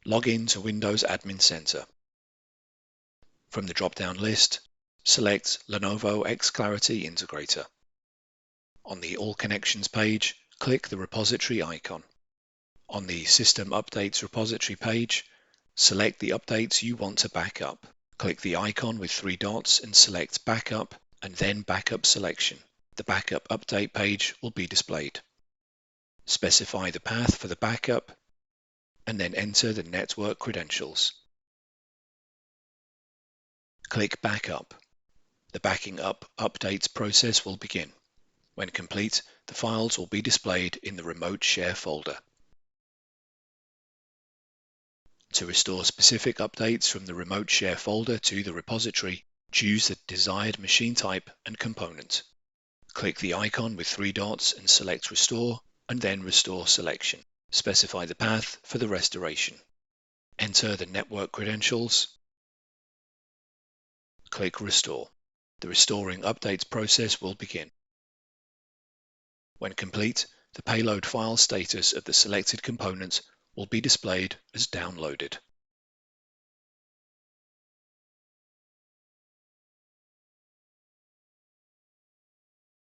Log in to Windows Admin Center. From the drop-down list, select Lenovo xClarity Integrator. On the All Connections page, click the repository icon. On the System Updates repository page, select the updates you want to back up. Click the icon with 3 dots and select Backup and then Backup Selection. The Backup Update page will be displayed. Specify the path for the backup and then enter the network credentials. Click Backup. The backing up updates process will begin. When complete, the files will be displayed in the Remote Share folder. To restore specific updates from the Remote Share folder to the repository, choose the desired machine type and component. Click the icon with 3 dots and select Restore and then Restore Selection. Specify the path for the restoration. Enter the network credentials. Click Restore. The restoring updates process will begin. When complete, the payload file status of the selected component will be displayed as downloaded.